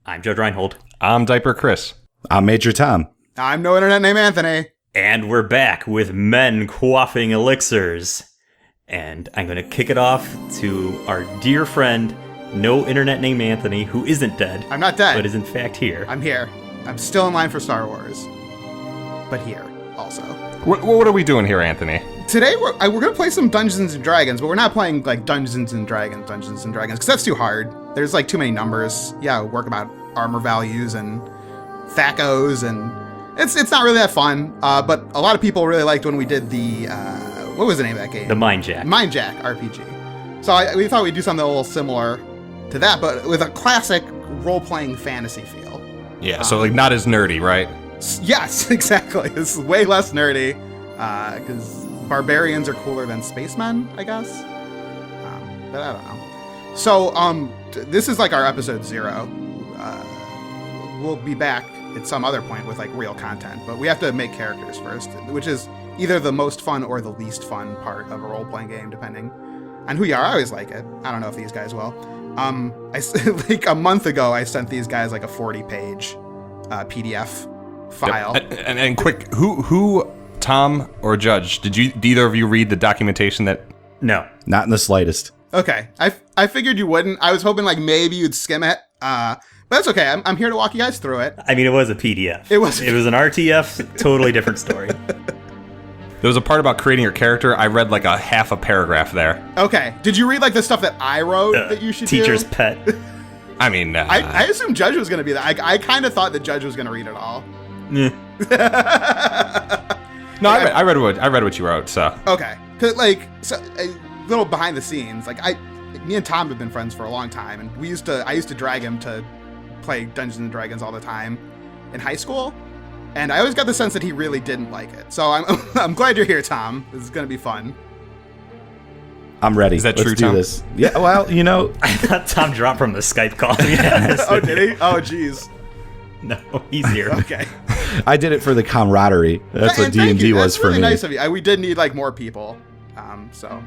I'm Judge Reinhold. I'm Diaper Chris. I'm Major Tom. I'm no internet named Anthony. And we're back with men quaffing elixirs. And I'm going to kick it off to our dear friend, no internet named Anthony, who isn't dead. I'm not dead. But is in fact here. I'm here. I'm still in line for Star Wars. But here, also. What are we doing here, Anthony? Today, we're going to play some Dungeons & Dragons, but we're not playing, like, Dungeons & Dragons, because that's too hard. There's, like, too many numbers. Yeah, work about armor values and THACOs, and it's not really that fun. But a lot of people really liked when we did the, what was the name of that game? The Mindjack. Mindjack RPG. So we thought we'd do something a little similar to that, but with a classic role-playing fantasy feel. Yeah, so like not as nerdy, right? Yes, exactly. This is way less nerdy, because barbarians are cooler than spacemen, I guess. But I don't know. So, this is like our episode 0. We'll be back at some other point with like real content, but we have to make characters first, which is either the most fun or the least fun part of a role-playing game, depending on who you are. I always like it. I don't know if these guys will. Like a month ago, I sent these guys like a 40-page PDF file. Yep. And quick, who, Tom or Judge, did either of you read the documentation that? No. Not in the slightest. Okay. I figured you wouldn't. I was hoping like maybe you'd skim it. But that's okay. I'm here to walk you guys through it. I mean, it was a PDF. It was an RTF, totally different story. There was a part about creating your character. I read like a half a paragraph there. Okay. Did you read like the stuff that I wrote that you should teacher's do? pet. I mean, I assumed Judge was going to be that. I kind of thought that Judge was going to read it all. Yeah. No, I read what you wrote. So okay, 'cause, like, so a little behind the scenes. Like me and Tom have been friends for a long time, and I used to drag him to play Dungeons and Dragons all the time in high school, and I always got the sense that he really didn't like it. So I'm glad you're here, Tom. This is going to be fun. I'm ready. Is that Let's true, do Tom? this. Yeah, well, you know. I thought Tom dropped from the Skype call. Oh, did he? Oh, jeez. No, he's here. Okay. I did it for the camaraderie. That's what D&D was for me. That's really nice of you. We did need like more people. So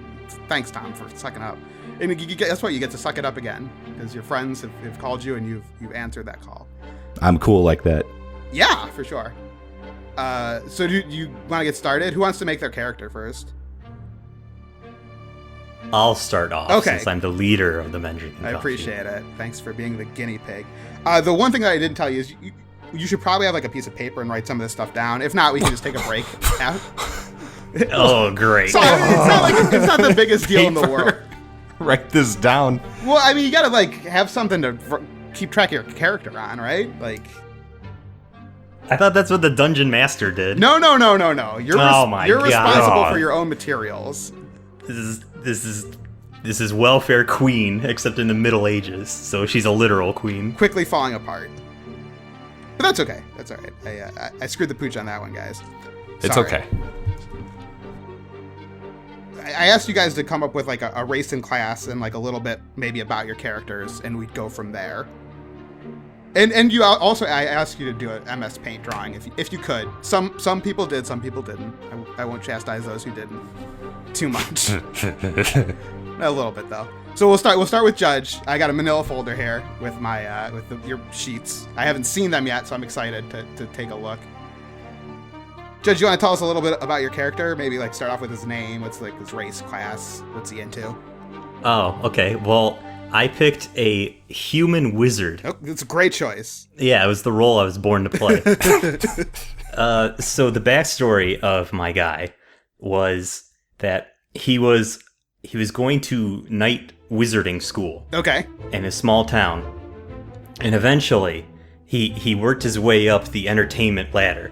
thanks, Tom, for sucking up. And that's why you get to suck it up again, because your friends have called you and you've answered that call. I'm cool like that. Yeah, for sure. So do you want to get started? Who wants to make their character first? I'll start off, okay, since I'm the leader of the men drinking I coffee. appreciate it. Thanks for being the guinea pig. The one thing that I didn't tell you is you should probably have like a piece of paper and write some of this stuff down. If not, we can just take a break. Oh, great. So it's not the biggest deal in the world. Write this down. Well, I mean, you gotta like have something to keep track of your character on, right? Like, I thought that's what the dungeon master did. no. You're responsible for your own materials. This is welfare queen, except in the Middle Ages, so she's a literal queen. Quickly falling apart. But that's okay. That's all right. I screwed the pooch on that one, guys. It's Sorry. okay. I asked you guys to come up with like a race and class and like a little bit maybe about your characters, and we'd go from there. And you also, I asked you to do an MS Paint drawing if you could. Some people did, some people didn't. I won't chastise those who didn't too much. A little bit though. So we'll start with Judge. I got a manila folder here with my your sheets. I haven't seen them yet, so I'm excited to take a look. Judge, you want to tell us a little bit about your character? Maybe like start off with his name. What's like his race, class? What's he into? Oh, okay. Well, I picked a human wizard. Oh, it's a great choice. Yeah, it was the role I was born to play. So the backstory of my guy was that he was going to night wizarding school. Okay. In a small town, and eventually he worked his way up the entertainment ladder,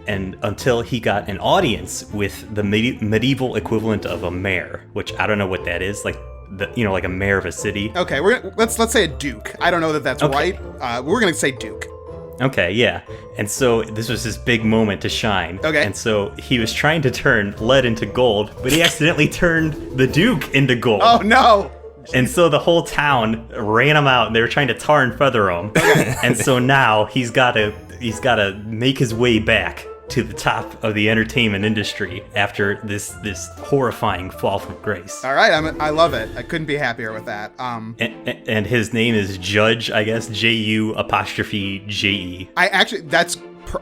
and until he got an audience with the medieval equivalent of a mayor, which I don't know what that is, like like a mayor of a city. Okay, let's say a duke. I don't know that that's okay. right. We're gonna say duke. Okay, yeah. And so this was his big moment to shine. Okay. And so he was trying to turn lead into gold, but he accidentally turned the Duke into gold. Oh no! And so the whole town ran him out, and they were trying to tar and feather him. And so now he's got to make his way back to the top of the entertainment industry after this horrifying fall from grace. All right, I love it. I couldn't be happier with that. And his name is Judge, I guess, JU''JE.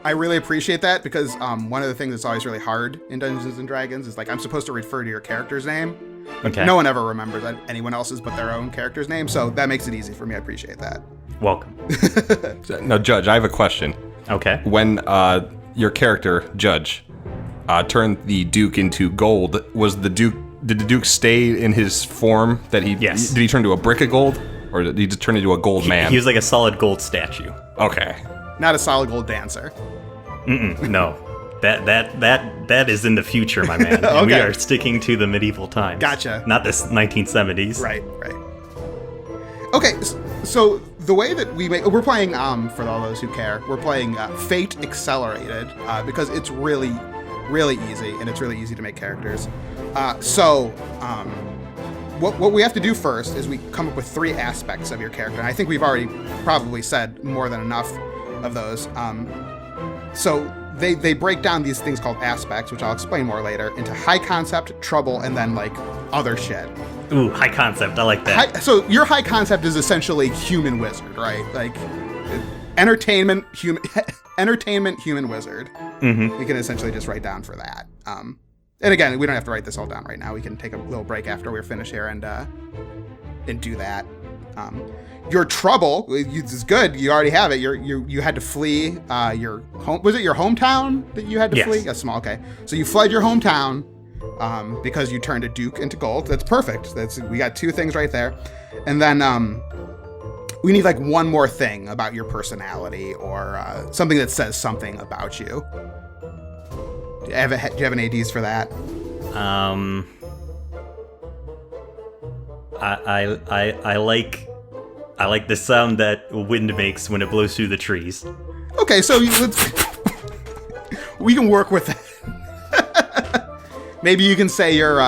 I really appreciate that because one of the things that's always really hard in Dungeons and Dragons is like I'm supposed to refer to your character's name. Okay. No one ever remembers anyone else's but their own character's name, so that makes it easy for me. I appreciate that. Welcome. Now, Judge, I have a question. Okay. When your character, Judge, turned the Duke into gold, did the Duke stay in his form that he... Yes. Did he turn to a brick of gold? Or did he just turn into a gold man? He was like a solid gold statue. Okay. Not a solid gold dancer. No. That is in the future, my man. And Okay. we are sticking to the medieval times. Gotcha. Not this 1970s. Right. Okay, so the way that we're playing, for all those who care, we're playing Fate Accelerated because it's really, really easy, and it's really easy to make characters. What we have to do first is we come up with 3 aspects of your character, and I think we've already probably said more than enough of those. So they break down these things called aspects, which I'll explain more later, into high concept, trouble, and then like other shit. Ooh, high concept. I like that. So your high concept is essentially human wizard, right? Like entertainment, human wizard. Mm-hmm. We can essentially just write down for that. And again, we don't have to write this all down right now. We can take a little break after we're finished here and do that. Your trouble is good. You already have it. You had to flee your home. Was it your hometown that you had to flee? Yes. Small. Okay. So you fled your hometown because you turned a Duke into gold. That's perfect. We got 2 things right there. And then we need like one more thing about your personality or something that says something about you. Do you have any ADs for that? I like the sound that wind makes when it blows through the trees. Okay, so we can work with that. Maybe you can say you're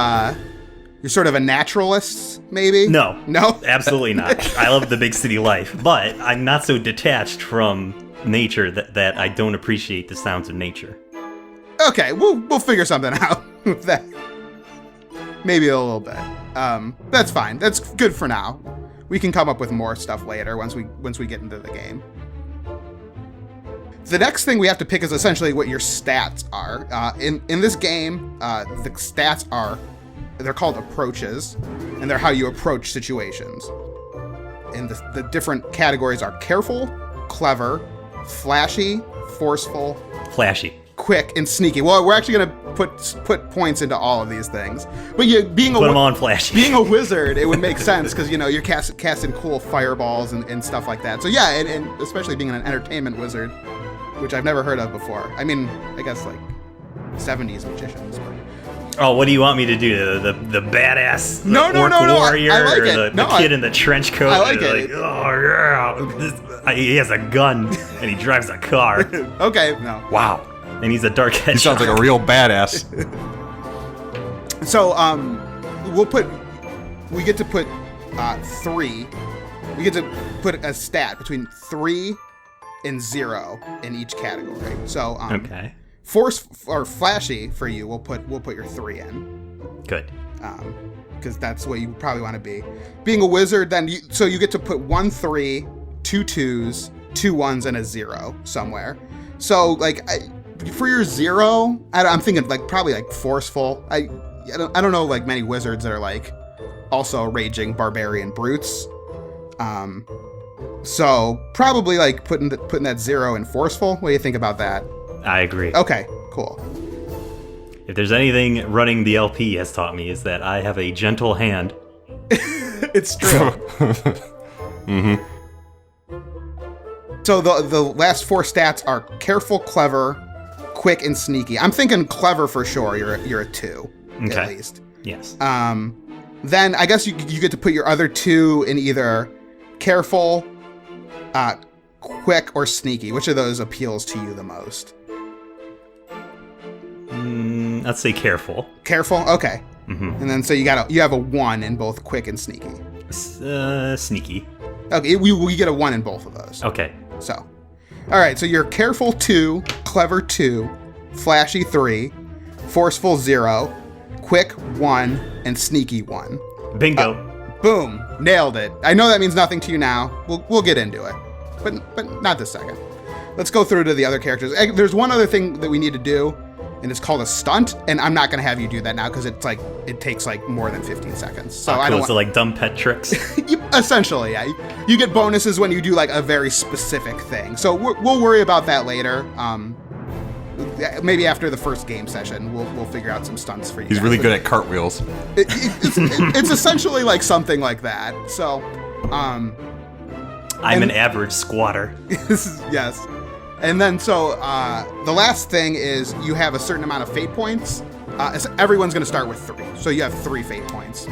sort of a naturalist, maybe? No. No? Absolutely not. I love the big city life, but I'm not so detached from nature that I don't appreciate the sounds of nature. Okay, we'll figure something out with that. Maybe a little bit. That's fine. That's good for now. We can come up with more stuff later once we get into the game. The next thing we have to pick is essentially what your stats are. In this game, the stats they're called approaches, and they're how you approach situations. And the different categories are careful, clever, flashy, forceful, Flashy. quick, and sneaky. Well, we're actually going to put points into all of these things. But Put them on flashy. Being a wizard, it would make sense because you're casting cool fireballs and stuff like that. So yeah, and especially being an entertainment wizard, which I've never heard of before. I mean, I guess like 70s magicians. But... Oh, what do you want me to do? The badass No, warrior, I like or it. the kid in the trench coat? I like it. Oh yeah, he has a gun and he drives a car, Okay, no. Wow. and he's a dark head. He sounds like a real badass. So we get to put 3. We get to put a stat between 3 and 0 in each category. So Okay. force or flashy for you, we'll put your 3 in. Good. Because that's what you probably want to be. Being a wizard, then you get to put 1 3, 2 2s, 2 1s, and a 0 somewhere. So like for your 0, I'm thinking like probably like forceful. I don't know like many wizards that are like also raging barbarian brutes. So probably like putting that 0 in forceful. What do you think about that? I agree. Okay, cool. If there's anything running the LP has taught me is that I have a gentle hand. It's true. Mm-hmm. So the last 4 stats are careful, clever, quick, and sneaky. I'm thinking clever for sure. You're a 2 Okay. at least. Yes. Then I guess you get to put your other 2 in either careful, quick, or sneaky. Which of those appeals to you the most? Let's say careful. Careful. Okay. Mm-hmm. And then so you have a 1 in both quick and sneaky. Sneaky. Okay, we get a 1 in both of those. Okay. So, all right. So you're careful 2, clever 2, Flashy 3, Forceful 0, Quick 1, and Sneaky 1. Bingo. Boom, nailed it. I know that means nothing to you now. We'll get into it, but not this second. Let's go through to the other characters. There's one other thing that we need to do, and it's called a stunt, and I'm not gonna have you do that now because it takes like more than 15 seconds. So I don't. So like dumb pet tricks. Essentially, yeah. You get bonuses when you do like a very specific thing. So we'll worry about that later. Maybe after the first game session, we'll figure out some stunts for you. He's really good at cartwheels. It's essentially like something like that. So, I'm an average squatter. Yes. And then so the last thing is you have a certain amount of fate points. Everyone's going to start with 3, so you have 3 fate points.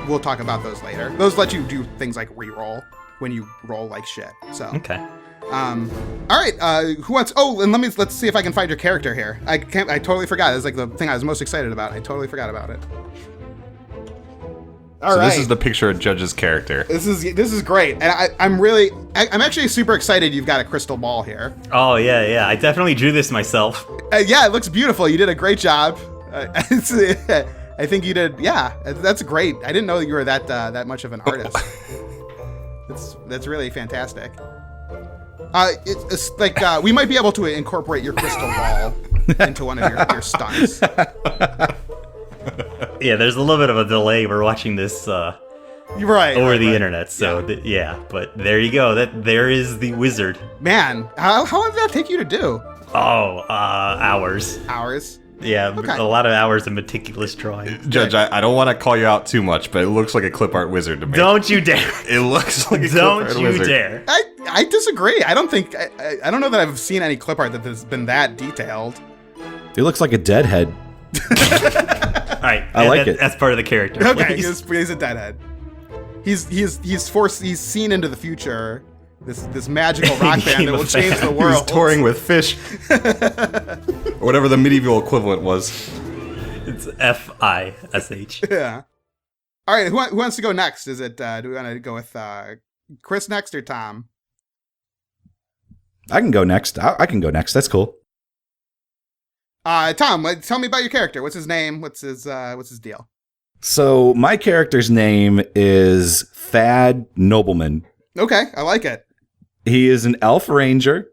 We'll talk about those later. Those let you do things like reroll when you roll like shit. So Okay. all right. Who wants? Oh, and let's see if I can find your character here. I totally forgot. It's like the thing I was most excited about. I totally forgot about it. All right. This is the picture of Judge's character. This is great, and I'm actually super excited. You've got a crystal ball here. Oh yeah. I definitely drew this myself. Yeah, it looks beautiful. You did a great job. I think you did. Yeah, that's great. I didn't know that you were that much of an artist. That's really fantastic. It's like we might be able to incorporate your crystal ball into one of your stunts. Yeah, there's a little bit of a delay. We're watching this right over the internet, so yeah. But there you go. There is the wizard. Man, how long did that take you to do? Oh, hours. Hours. Yeah, Okay. A lot of hours of meticulous drawing. Judge, I don't want to call you out too much, but it looks like a clip art wizard to me. Don't you dare! It looks like a clip Don't art you wizard. dare! I disagree. I don't think I don't know that I've seen any clip art that has been that detailed. It looks like a deadhead. All right, I like it. That's part of the character. Okay, please. he's a deadhead. He's seen into the future. This magical rock band that will change the He was world. touring with fish. Or whatever the medieval equivalent was. It's FISH. Yeah. All right. Who wants to go next? Is it? Do we want to go with Chris next or Tom? I can go next. I can go next. That's cool. Tom, tell me about your character. What's his name? What's his deal? So my character's name is Thad Nobleman. Okay, I like it. He is an elf ranger,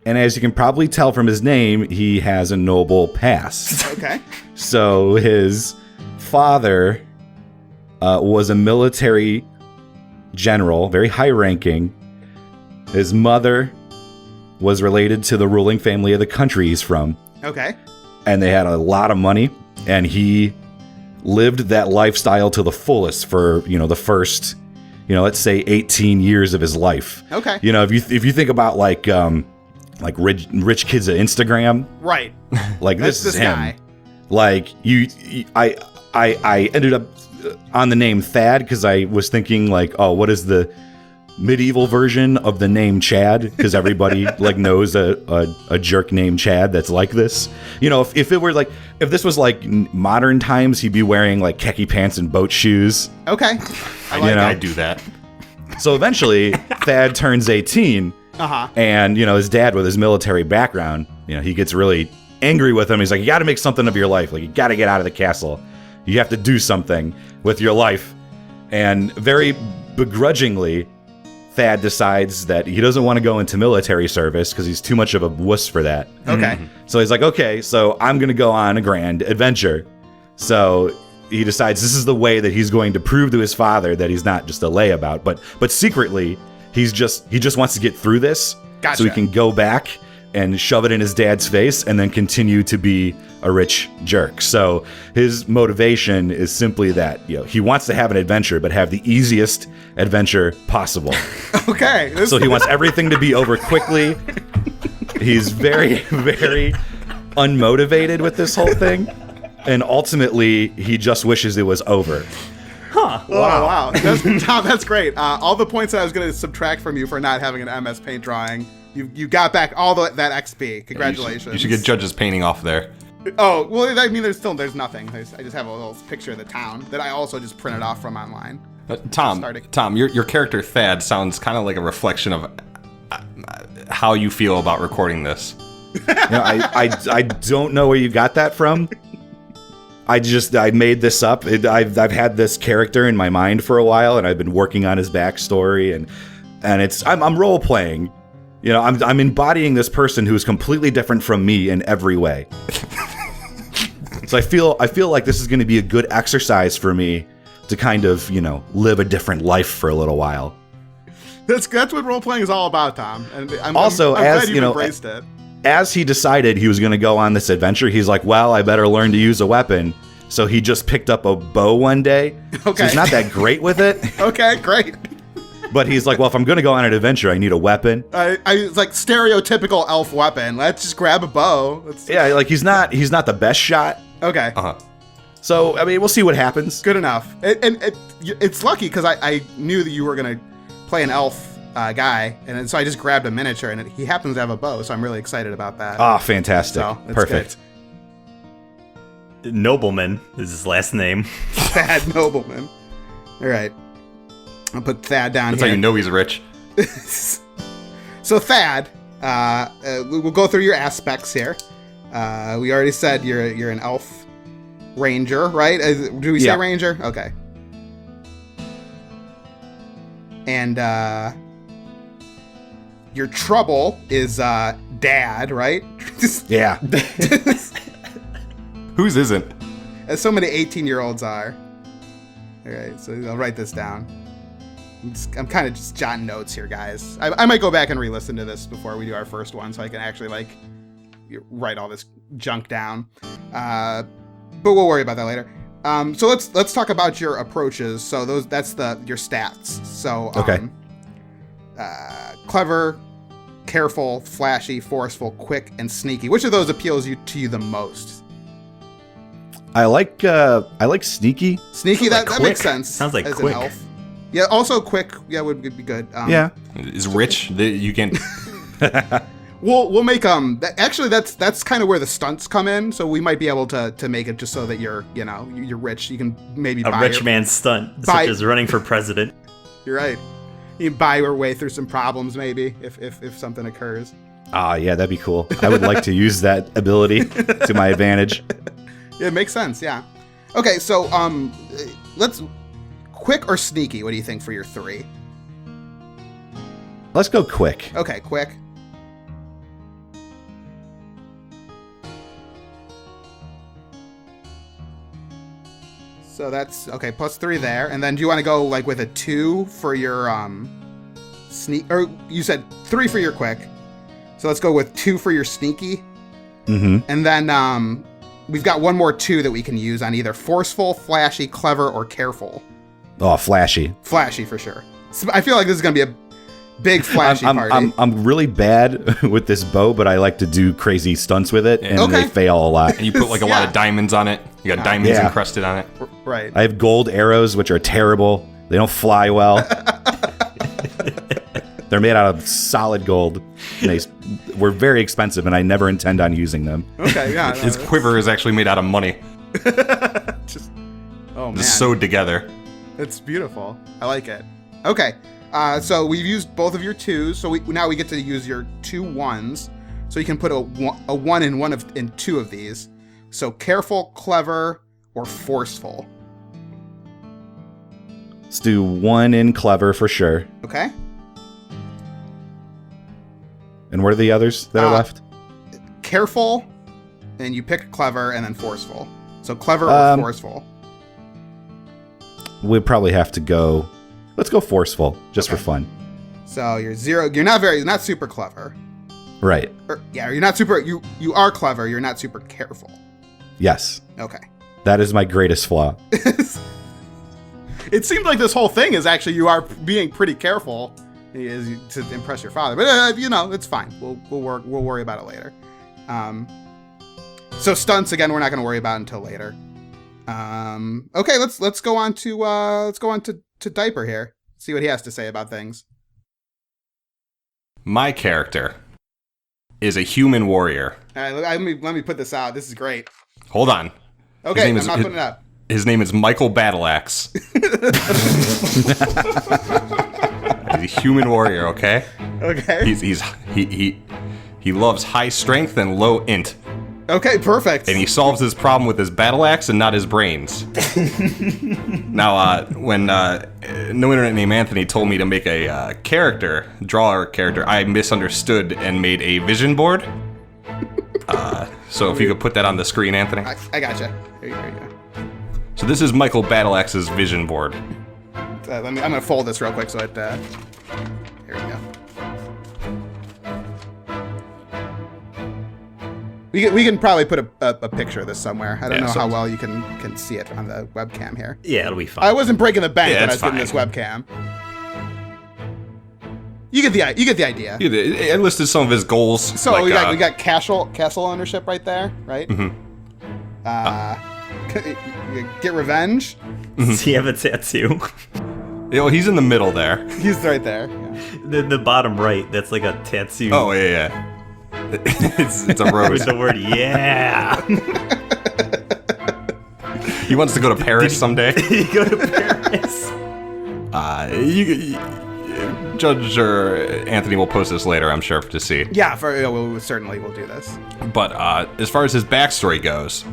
and as you can probably tell from his name, he has a noble past. Okay. So his father was a military general, very high-ranking. His mother was related to the ruling family of the country he's from. Okay. And they had a lot of money, and he lived that lifestyle to the fullest for, the first, let's say 18 years of his life. Okay. If you think about like rich kids at Instagram, Right. like this is him. Guy. Like I ended up on the name Thad because I was thinking like, oh, what is the medieval version of the name Chad? Because everybody like knows a jerk named Chad that's like this. If it were like, if this was like modern times, he'd be wearing like khaki pants and boat shoes. Okay. I do that. So eventually, Thad turns 18, and his dad, with his military background, he gets really angry with him. He's like, "You got to make something of your life. Like, you got to get out of the castle. You have to do something with your life." And very begrudgingly, Thad decides that he doesn't want to go into military service because he's too much of a wuss for that. Okay. So he's like, "Okay, so I'm going to go on a grand adventure." So he decides this is the way that he's going to prove to his father that he's not just a layabout, but secretly he just wants to get through this, Gotcha. so he can go back and shove it in his dad's face and then continue to be a rich jerk. So his motivation is simply that he wants to have an adventure, but have the easiest adventure possible. Okay. So he wants everything to be over quickly. He's very, very unmotivated with this whole thing. And ultimately, he just wishes it was over. Huh. Wow. Tom, that's great. All the points that I was going to subtract from you for not having an MS Paint drawing, you got back all that XP. Congratulations. You should get Judge's painting off there. Oh, well, I mean, there's nothing. I just have a little picture of the town that I also just printed off from online. Tom, your character Thad sounds kind of like a reflection of how you feel about recording this. I don't know where you got that from. I made this up. I've had this character in my mind for a while, and I've been working on his backstory, and I'm role playing. I'm embodying this person who is completely different from me in every way. So I feel like this is going to be a good exercise for me to kind of live a different life for a little while. That's what role playing is all about, Tom. And I'm glad you've embraced it. As he decided he was going to go on this adventure, he's like, well, I better learn to use a weapon. So he just picked up a bow one day. Okay. So he's not that great with it. Okay, great. But he's like, well, if I'm going to go on an adventure, I need a weapon. It's like stereotypical elf weapon. Let's just grab a bow. Yeah, like he's not the best shot. Okay. Uh-huh. So, I mean, we'll see what happens. Good enough. It's lucky because I knew that you were going to play an elf guy, and so I just grabbed a miniature, and he happens to have a bow, so I'm really excited about that. Oh, fantastic. So, perfect. Nobleman is his last name. Thad Nobleman. All right. I'll put Thad down That's here. how you know he's rich. So Thad, we'll go through your aspects here. We already said you're an elf ranger, right? Do we say ranger? Okay. And your trouble is dad, right? Yeah. Whose isn't? As so many 18-year-olds are. All right, so I'll write this down. I'm kind of just jotting notes here, guys. I might go back and re-listen to this before we do our first one, so I can actually write all this junk down. But we'll worry about that later. So let's talk about your approaches. So that's your stats. So okay. Clever, careful, flashy, forceful, quick, and sneaky. Which of those appeals to you the most? I like sneaky. Sneaky, that makes sense. Sounds like as quick. An elf. Yeah, also quick. Yeah, would be good. Yeah. Is rich. You can. We'll make actually that's kind of where the stunts come in. So we might be able to make it just so that you're rich. You can maybe a rich man's stunt, such as running for president. You're right. You can buy your way through some problems maybe if something occurs. Ah, yeah, that'd be cool. I would like to use that ability to my advantage. Yeah, it makes sense. Yeah. Okay, so let's quick or sneaky. What do you think for your 3? Let's go quick. Okay, quick. So that's okay. +3 there, and then do you want to go with a 2 for your sneak? Or you said 3 for your quick. So let's go with 2 for your sneaky. Mm-hmm. And then we've got one more 2 that we can use on either forceful, flashy, clever, or careful. Oh, flashy. Flashy for sure. I feel like this is gonna be a big flashy party. I'm really bad with this bow, but I like to do crazy stunts with it, and they fail a lot. And you put a lot of diamonds on it. You got diamonds encrusted on it. Right. I have gold arrows, which are terrible. They don't fly well. They're made out of solid gold. They were very expensive, and I never intend on using them. Okay, yeah. His quiver is actually made out of money. Oh man. Just sewed together. It's beautiful. I like it. Okay. So we've used both of your 2s. So now we get to use your 2 1s. So you can put a 1 in 2 of these. So careful, clever, or forceful. Let's do 1 in clever for sure. Okay. And what are the others that are left? Careful, and you pick clever, and then forceful. So clever or forceful. We'd probably have to go. Let's go forceful, just for fun. So you're 0. You're not super clever. Right. You're not super. You are clever. You're not super careful. Yes. Okay. That is my greatest flaw. It seems like this whole thing is actually you are being pretty careful to impress your father, but it's fine. We'll worry about it later. So stunts again, we're not going to worry about until later. Okay, let's go on to Diaper here. See what he has to say about things. My character is a human warrior. All right, let me put this out. This is great. Hold on. Okay, I'm not putting it up. His name is Michael Battleaxe. He's a human warrior, okay? Okay. He's He loves high strength and low int. Okay, perfect. And he solves his problem with his battle axe and not his brains. Now, when No Internet Named Anthony told me to make a draw a character, I misunderstood and made a vision board. So if you could put that on the screen, Anthony. I gotcha. Here you go. So this is Michael Battleaxe's vision board. I'm gonna fold this real quick so it. Here we go. We can probably put a picture of this somewhere. I don't know how well you can see it on the webcam here. Yeah, it'll be fine. I wasn't breaking the bank when I was fine. getting this webcam. You get the idea. It listed some of his goals. So like, we got castle ownership right there, right? Mm-hmm. Get revenge. Does he have a tattoo? He's in the middle there. He's right there. Yeah. The bottom right, that's like a tattoo. Oh, yeah. It's a rose. With the word yeah. He wants to go to Paris someday. You go to Paris. Judge or Anthony will post this later, I'm sure, to see. Yeah, we'll certainly do this. But as far as his backstory goes,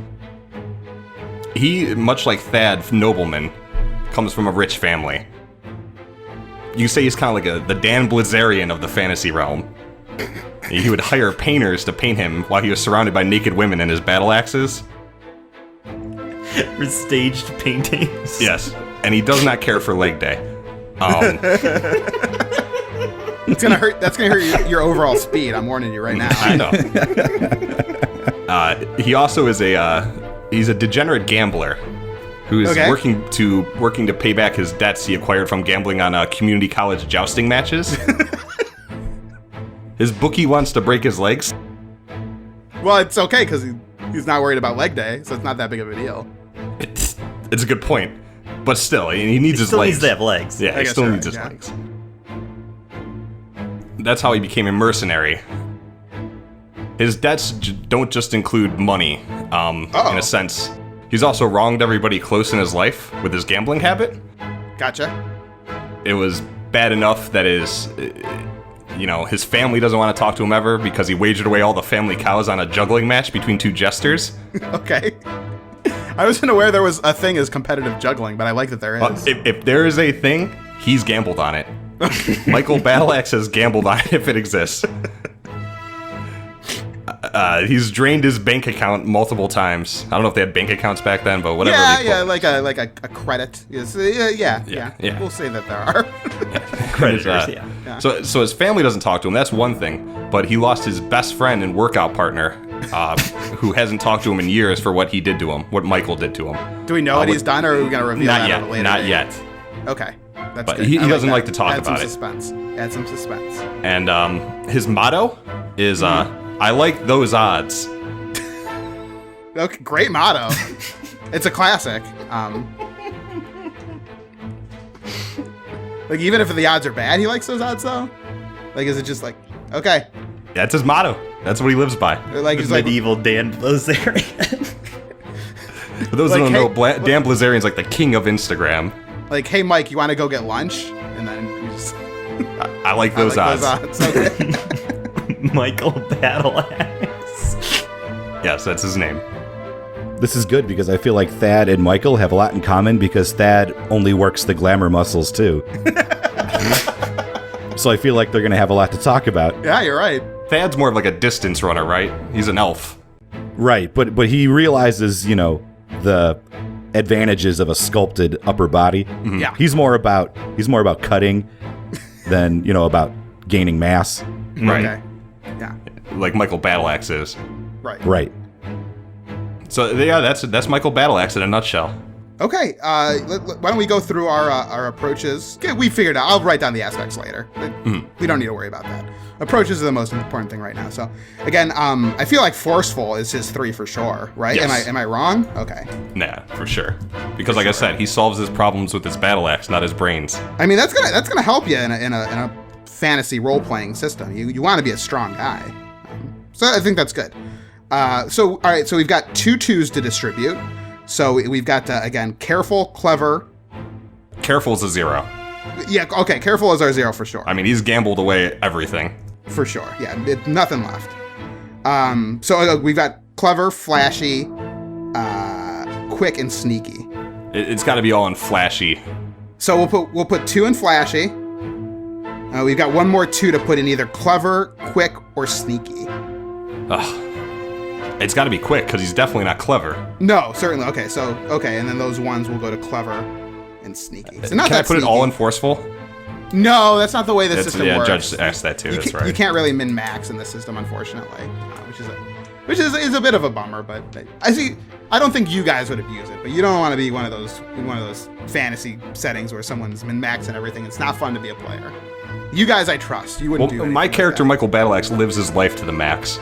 he, much like Thad Nobleman, comes from a rich family. You say he's kind of like the Dan Blazarian of the fantasy realm. He would hire painters to paint him while he was surrounded by naked women and his battle axes. For staged paintings. Yes, and he does not care for leg day. It's gonna hurt. That's gonna hurt your overall speed. I'm warning you right now. I know. He also is he's a degenerate gambler who is working to pay back his debts he acquired from gambling on community college jousting matches. His bookie wants to break his legs. Well, it's okay because he's not worried about leg day, so it's not that big of a deal. It's a good point, but still, he needs his still legs. needs to have legs. Yeah, he still needs his legs. That's how he became a mercenary. His debts don't just include money, in a sense. He's also wronged everybody close in his life with his gambling habit. Gotcha. It was bad enough that his family doesn't want to talk to him ever because he wagered away all the family cows on a juggling match between two jesters. Okay. I wasn't aware there was a thing as competitive juggling, but I like that there is. If there is a thing, he's gambled on it. Michael Battleaxe has gambled on it if it exists. He's drained his bank account multiple times. I don't know if they had bank accounts back then, but whatever. Yeah, like a credit. Yeah. We'll say that there are. Creditors, yeah. So his family doesn't talk to him. That's one thing. But he lost his best friend and workout partner, who hasn't talked to him in years for what he did to him, what Michael did to him. Do we know what he's done, or are we going to reveal that at a later Not date? yet. Okay. That's But good. he I doesn't that. like to talk Add about some it. Suspense. Add some suspense. And his motto is, I like those odds. Okay, great motto. It's a classic. Like, even if the odds are bad, he likes those odds, though? Like, is it just like, okay. That's his motto. That's what he lives by. Like, he's like, Medieval Dan Blazarian. For those who don't know, Dan Blazarian's like the king of Instagram. like, hey, Mike, you want to go get lunch? And then you just... I like those odds. Okay. Michael Battleaxe. Yes, that's his name. This is good because I feel like Thad and Michael have a lot in common because Thad only works the glamour muscles too. So I feel like they're going to have a lot to talk about. Yeah, you're right. Thad's more of like a distance runner, right? He's an elf. Right, but he realizes, the advantages of a sculpted upper body. Mm-hmm. Yeah. He's more about cutting than, about gaining mass. Right. Okay. Yeah. Like Michael Battleaxe is. Right. Right. So yeah, that's Michael Battleaxe in a nutshell. Okay, why don't we go through our approaches? Okay, we figured out. I'll write down the aspects later. We don't need to worry about that. Approaches are the most important thing right now. So, again, I feel like forceful is his 3 for sure, right? Yes. Am I wrong? Okay. Nah, for sure. Because like I said, he solves his problems with his battle axe, not his brains. I mean, that's gonna help you in a fantasy role playing system. You want to be a strong guy. So I think that's good. So all right, so we've got 2 2s to distribute. So we've got again, careful, clever. Careful is a 0. Yeah, okay, careful is our 0 for sure. I mean, he's gambled away everything. For sure, yeah, nothing left. So we've got clever, flashy, quick, and sneaky. It's got to be all in flashy. So we'll put 2 in flashy. We've got one more 2 to put in either clever, quick, or sneaky. Ugh. It's got to be quick because he's definitely not clever. No, certainly. Okay, and then those ones will go to clever and sneaky. So not Can I that put sneaky. it all in forceful? No, that's not the way the system works. Judge asked that too. That's right. You can't really min max in the system, unfortunately, which is a bit of a bummer. But I don't think you guys would abuse it. But you don't want to be one of those fantasy settings where someone's min maxing everything. It's not fun to be a player. You guys, I trust. You wouldn't do anything my like character, that. Michael Battleaxe, lives his life to the max.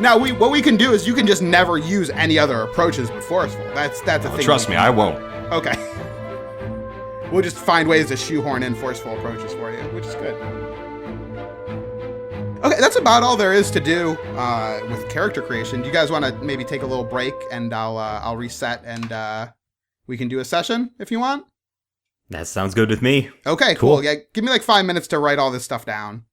Now, what we can do is you can just never use any other approaches but forceful. That's the thing. Trust me, I won't. Okay. We'll just find ways to shoehorn in forceful approaches for you, which is good. Okay, that's about all there is to do with character creation. Do you guys want to maybe take a little break and I'll reset and we can do a session if you want? That sounds good with me. Okay, cool. Yeah, give me like 5 minutes to write all this stuff down.